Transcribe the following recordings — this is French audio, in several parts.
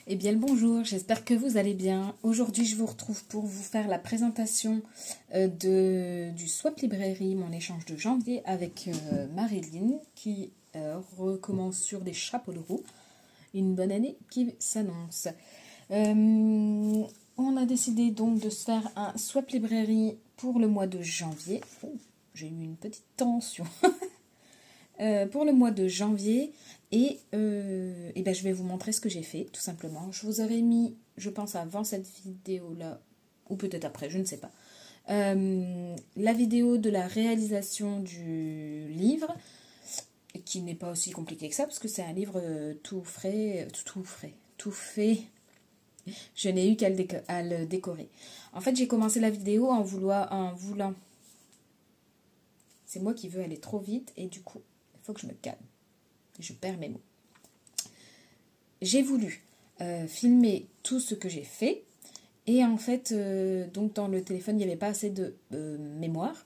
Eh bien le bonjour, j'espère que vous allez bien. Aujourd'hui je vous retrouve pour vous faire la présentation du Swap Librairie, mon échange de janvier avec Marilyn qui recommence sur des chapeaux de roue. Une bonne année qui s'annonce. On a décidé donc de se faire un Swap Librairie pour le mois de janvier. Oh, j'ai eu une petite tension. Pour le mois de janvier et ben, je vais vous montrer ce que j'ai fait tout simplement. Je vous aurais mis, je pense avant cette vidéo là ou peut-être après, je ne sais pas, la vidéo de la réalisation du livre qui n'est pas aussi compliqué que ça parce que c'est un livre tout fait. Je n'ai eu qu'à le décorer. En fait, j'ai commencé la vidéo en voulant. C'est moi qui veux aller trop vite et du coup il faut que je me calme. Je perds mes mots. J'ai voulu filmer tout ce que j'ai fait. Et en fait, donc dans le téléphone, il n'y avait pas assez de mémoire.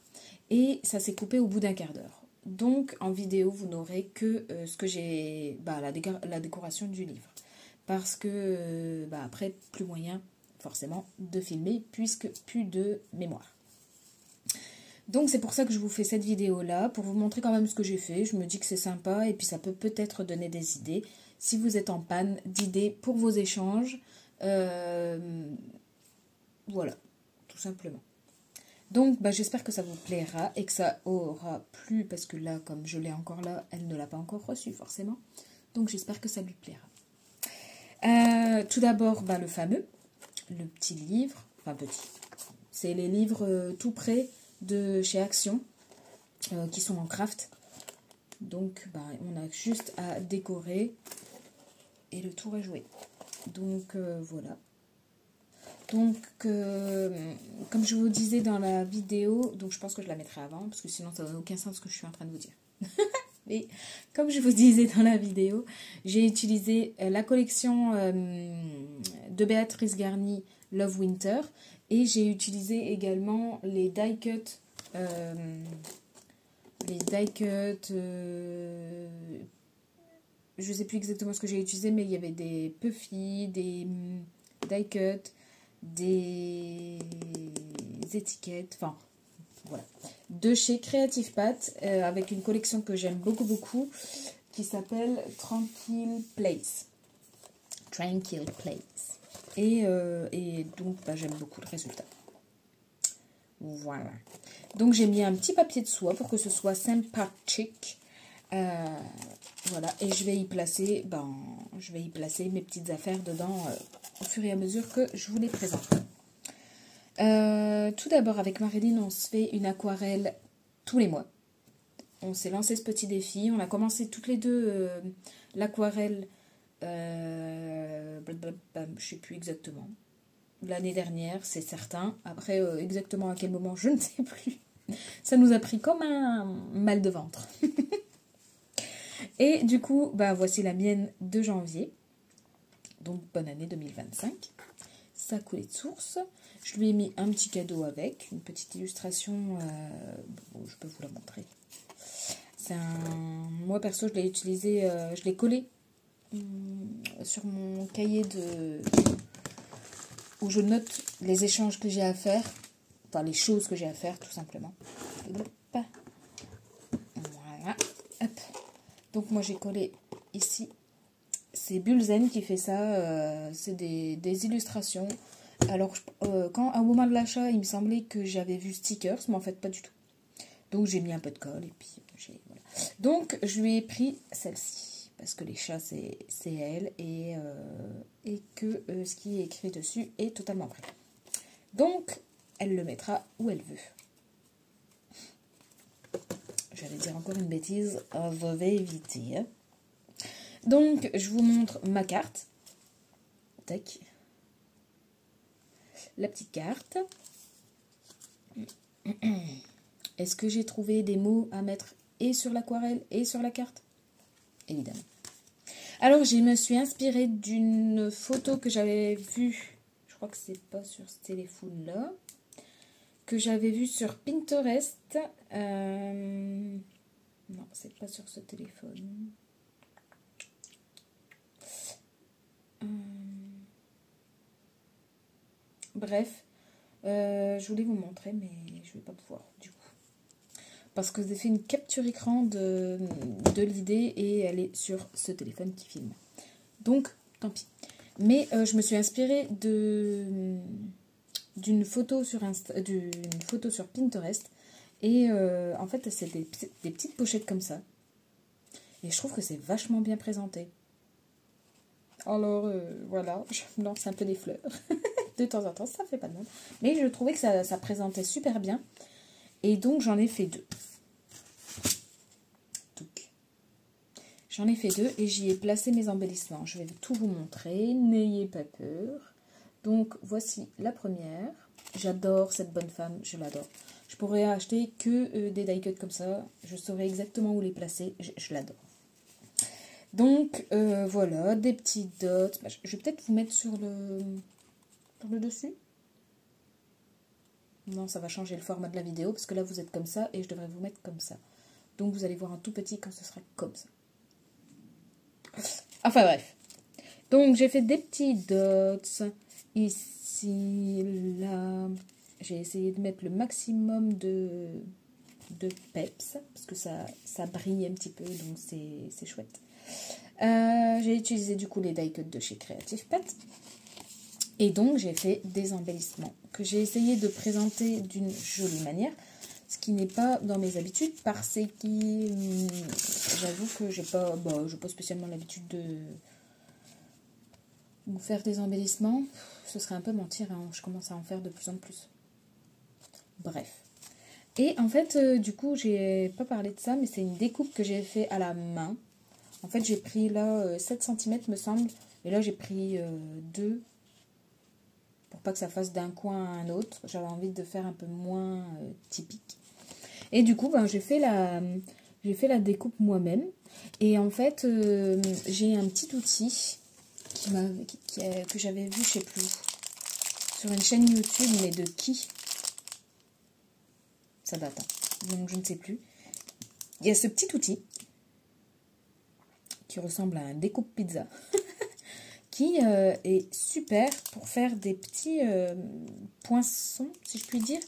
Et ça s'est coupé au bout d'un quart d'heure. Donc en vidéo, vous n'aurez que ce que j'ai... la décoration du livre. Parce que après, plus moyen forcément de filmer puisque plus de mémoire. Donc c'est pour ça que je vous fais cette vidéo là, pour vous montrer quand même ce que j'ai fait. Je me dis que c'est sympa et puis ça peut peut-être donner des idées. Si vous êtes en panne d'idées pour vos échanges, voilà, tout simplement. Donc j'espère que ça vous plaira et que ça aura plu, parce que là, comme je l'ai encore là, elle ne l'a pas encore reçu forcément. Donc j'espère que ça lui plaira. Tout d'abord, le fameux, le petit livre, enfin petit, c'est les livres tout prêts de chez Action qui sont en craft. Donc on a juste à décorer et le tour est joué. Donc voilà. Donc comme je vous disais dans la vidéo, donc je pense que je la mettrai avant parce que sinon ça n'a aucun sens ce que je suis en train de vous dire. Mais comme je vous disais dans la vidéo, j'ai utilisé la collection de Béatrice Garny Love Winter. Et j'ai utilisé également les die cut, je ne sais plus exactement ce que j'ai utilisé, mais il y avait des puffy, des die cut, des étiquettes, enfin voilà. De chez Creative Pat, avec une collection que j'aime beaucoup beaucoup, qui s'appelle Tranquil Place. Tranquil Place. Et donc j'aime beaucoup le résultat. Voilà. Donc j'ai mis un petit papier de soie pour que ce soit sympathique. Voilà. Et je vais y placer mes petites affaires dedans au fur et à mesure que je vous les présente. Tout d'abord avec Marilyn, on se fait une aquarelle tous les mois. On s'est lancé ce petit défi. On a commencé toutes les deux l'aquarelle. Je ne sais plus exactement. L'année dernière, c'est certain. Après, exactement à quel moment, je ne sais plus. Ça nous a pris comme un mal de ventre. Et du coup, voici la mienne de janvier. Donc, bonne année 2025. Ça a coulé de source. Je lui ai mis un petit cadeau avec, une petite illustration. Je peux vous la montrer. Moi, perso, je l'ai utilisé, je l'ai collé sur mon cahier où je note les échanges que j'ai à faire, enfin les choses que j'ai à faire tout simplement. Voilà. Hop. Donc moi j'ai collé ici, c'est Bulzen qui fait ça, c'est des illustrations. Alors quand au moment de l'achat il me semblait que j'avais vu stickers, mais en fait pas du tout. Donc j'ai mis un peu de colle et puis voilà. Donc je lui ai pris celle-ci. Parce que les chats, c'est elle, et que ce qui est écrit dessus est totalement vrai. Donc, elle le mettra où elle veut. J'allais dire encore une bêtise, je vais éviter. Hein. Donc, je vous montre ma carte. Tac. La petite carte. Est-ce que j'ai trouvé des mots à mettre et sur l'aquarelle et sur la carte? Évidemment. Alors, je me suis inspirée d'une photo que j'avais vue, je crois que c'est pas sur ce téléphone-là, que j'avais vue sur Pinterest. Non, c'est pas sur ce téléphone. Bref, je voulais vous montrer, mais je vais pas pouvoir du coup. Parce que j'ai fait une capture écran de l'idée et elle est sur ce téléphone qui filme. Donc, tant pis. Mais je me suis inspirée d'une photo sur Pinterest. Et en fait, c'est des petites pochettes comme ça. Et je trouve que c'est vachement bien présenté. Alors, voilà, je me lance un peu des fleurs. De temps en temps, ça fait pas de mal. Mais je trouvais que ça présentait super bien. Et donc, j'en ai fait 2. J'en ai fait 2 et j'y ai placé mes embellissements. Je vais tout vous montrer, n'ayez pas peur. Donc, voici la première. J'adore cette bonne femme, je l'adore. Je pourrais acheter que des die cuts comme ça. Je saurais exactement où les placer, je l'adore. Donc, voilà, des petits dots. Je vais peut-être vous mettre sur le dessus. Non, ça va changer le format de la vidéo parce que là, vous êtes comme ça et je devrais vous mettre comme ça. Donc, vous allez voir un tout petit quand ce sera comme ça. Enfin, bref. Donc, j'ai fait des petits dots ici, là. J'ai essayé de mettre le maximum de peps parce que ça brille un petit peu, donc c'est chouette. J'ai utilisé du coup les die cuts de chez Creative Pet. Et donc, j'ai fait des embellissements que j'ai essayé de présenter d'une jolie manière, ce qui n'est pas dans mes habitudes parce que j'avoue que j'ai pas spécialement l'habitude de faire des embellissements. Ce serait un peu mentir, hein. Je commence à en faire de plus en plus. Bref. Et en fait, du coup, j'ai pas parlé de ça, mais c'est une découpe que j'ai fait à la main. En fait, j'ai pris là 7 cm me semble, et là j'ai pris 2 pour pas que ça fasse d'un coin à un autre. J'avais envie de faire un peu moins typique. Et du coup, j'ai fait la découpe moi-même. Et en fait, j'ai un petit outil que j'avais vu, je sais plus, sur une chaîne YouTube, mais de qui? Ça date, hein. Donc je ne sais plus. Il y a ce petit outil qui ressemble à un découpe pizza. Qui est super pour faire des petits poinçons, si je puis dire.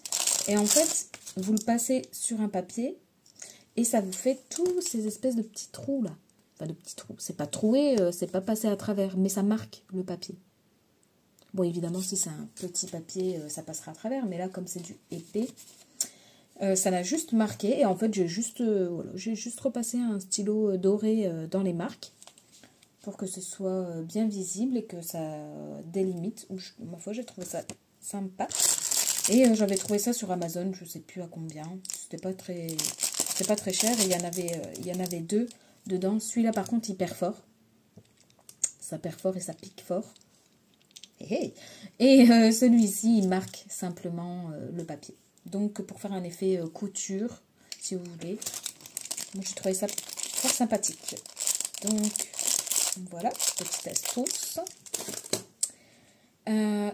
Et en fait, vous le passez sur un papier et ça vous fait tous ces espèces de petits trous là. Enfin, de petits trous. C'est pas troué, c'est pas passé à travers, mais ça marque le papier. Bon, évidemment, si c'est un petit papier, ça passera à travers, mais là, comme c'est du épais, ça l'a juste marqué. Et en fait, j'ai juste repassé un stylo doré dans les marques, pour que ce soit bien visible et que ça délimite. Ma foi, j'ai trouvé ça sympa. Et j'avais trouvé ça sur Amazon, je sais plus à combien. C'était pas très cher. Et il y en avait 2 dedans. Celui-là, par contre, il perd fort. Ça perd fort et ça pique fort. Et celui-ci, il marque simplement le papier. Donc, pour faire un effet couture, si vous voulez. Moi, j'ai trouvé ça fort sympathique. Donc, voilà, petite astuce.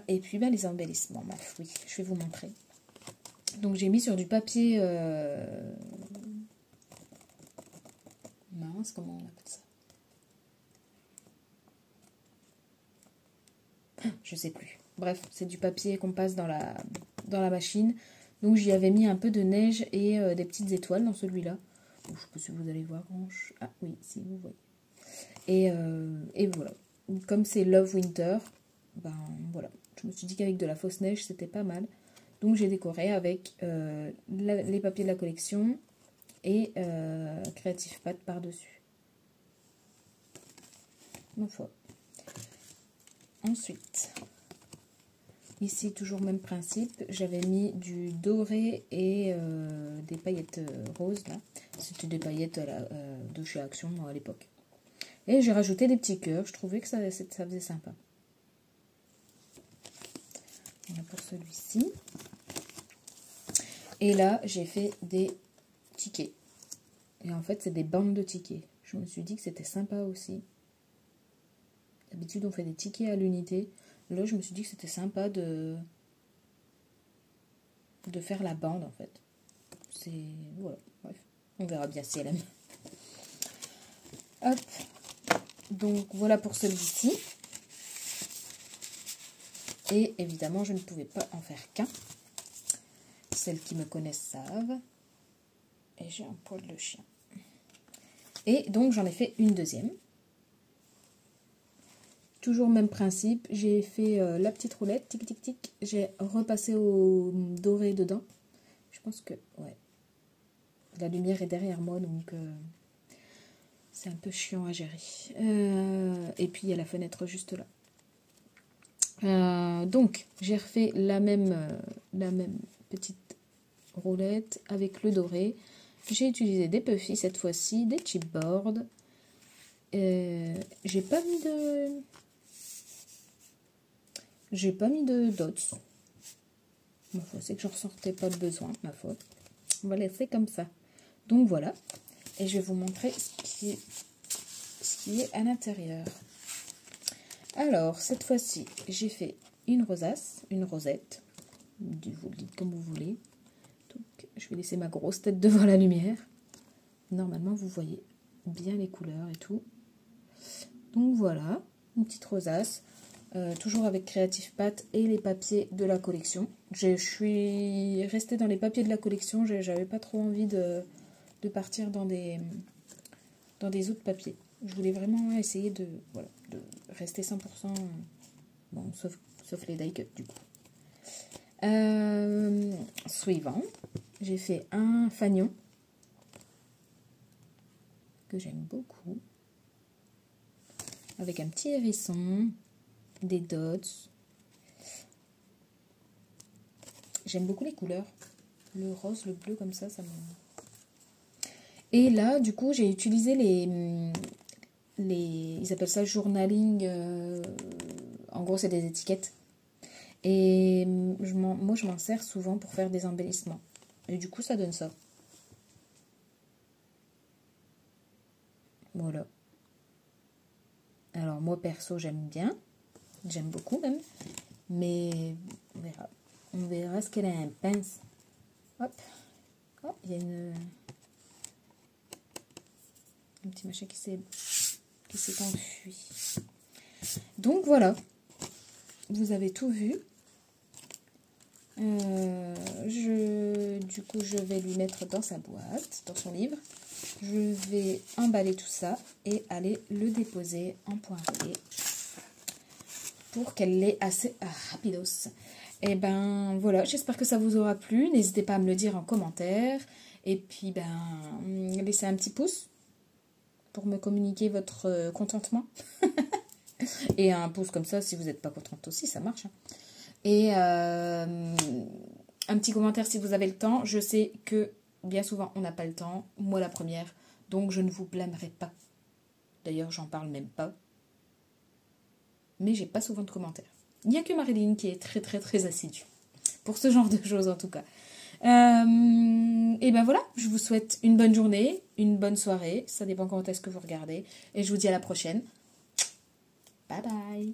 Et puis les embellissements, oui, je vais vous montrer. Donc j'ai mis sur du papier mince, comment on appelle ça? Je sais plus. Bref, c'est du papier qu'on passe dans la machine. Donc j'y avais mis un peu de neige et des petites étoiles dans celui-là. Je ne sais pas si vous allez voir. Ah oui, si vous voyez. Et voilà. Comme c'est Love Winter, voilà. Je me suis dit qu'avec de la fausse neige, c'était pas mal. Donc j'ai décoré avec les papiers de la collection et Creative Pet par-dessus. Ma foi. Ensuite, ici, toujours même principe, j'avais mis du doré et des paillettes roses. Là. C'était des paillettes de chez Action à l'époque. Et j'ai rajouté des petits cœurs. Je trouvais que ça faisait sympa. Voilà pour celui-ci. Et là, j'ai fait des tickets. Et en fait, c'est des bandes de tickets. Je me suis dit que c'était sympa aussi. D'habitude, on fait des tickets à l'unité. Là, je me suis dit que c'était sympa de faire la bande, en fait. Voilà, bref. On verra bien si elle aime. Hop. Donc, voilà pour celui-ci. Et évidemment, je ne pouvais pas en faire qu'un. Celles qui me connaissent savent. Et j'ai un poil de chien. Et donc, j'en ai fait une deuxième. Toujours même principe. J'ai fait la petite roulette, tic tic tic. J'ai repassé au doré dedans. Je pense que, ouais. La lumière est derrière moi, donc c'est un peu chiant à gérer. Et puis, il y a la fenêtre juste là. Donc, j'ai refait la même petite roulette avec le doré. J'ai utilisé des puffy cette fois-ci, des chipboards. J'ai pas mis de dots. Ma foi, c'est que je ressentais pas de besoin, ma faute. On va laisser comme ça. Donc voilà. Et je vais vous montrer ce qui est à l'intérieur. Alors, cette fois-ci, j'ai fait une rosace, une rosette. Vous le dites comme vous voulez. Donc, je vais laisser ma grosse tête devant la lumière. Normalement, vous voyez bien les couleurs et tout. Donc voilà, une petite rosace. Toujours avec Creative Pat et les papiers de la collection. Je suis restée dans les papiers de la collection. J'avais pas trop envie de partir dans des autres papiers. Je voulais vraiment essayer de rester 100%. Bon, sauf les die cut du coup. Suivant, j'ai fait un fanion que j'aime beaucoup, avec un petit hérisson, des dots. J'aime beaucoup les couleurs, le rose, le bleu comme ça me... Et là, du coup, j'ai utilisé ils appellent ça journaling. En gros, c'est des étiquettes. Et moi, je m'en sers souvent pour faire des embellissements. Et du coup, ça donne ça. Voilà. Alors, moi, perso, j'aime bien. J'aime beaucoup, même. Mais, on verra. On verra ce qu'elle a un pince. Hop. Oh, il y a un petit machin qui s'est enfui. Donc, voilà. Vous avez tout vu. Du coup, je vais lui mettre dans sa boîte, dans son livre. Je vais emballer tout ça et aller le déposer en poirier pour qu'elle l'ait assez rapidos. Et ben voilà, j'espère que ça vous aura plu. N'hésitez pas à me le dire en commentaire. Et puis, laissez un petit pouce pour me communiquer votre contentement. Et un pouce comme ça, si vous n'êtes pas contente aussi, ça marche. Et un petit commentaire si vous avez le temps. Je sais que bien souvent, on n'a pas le temps. Moi, la première. Donc, je ne vous blâmerai pas. D'ailleurs, j'en parle même pas. Mais j'ai pas souvent de commentaires. Il n'y a que Marilyn qui est très, très, très assidue. Pour ce genre de choses, en tout cas. Et ben voilà, je vous souhaite une bonne journée, une bonne soirée. Ça dépend quand est-ce que vous regardez. Et je vous dis à la prochaine. Bye bye.